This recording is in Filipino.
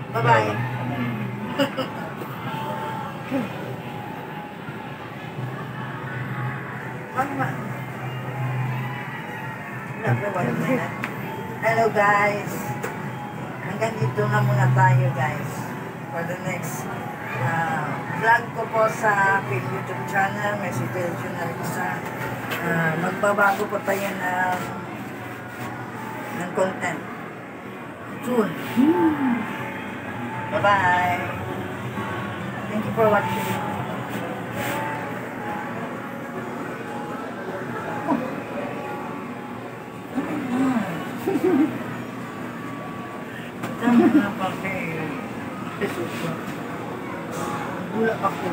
Bye-bye. Hello guys. Hanggang dito na muna tayo guys. For the next vlog ko po sa YouTube channel. May suggestion na isa. Magbabago po tayo ng content. Soon. Bye-bye. Thank you for watching. Tama na pa kayo. Jesus ko. Bulak ako.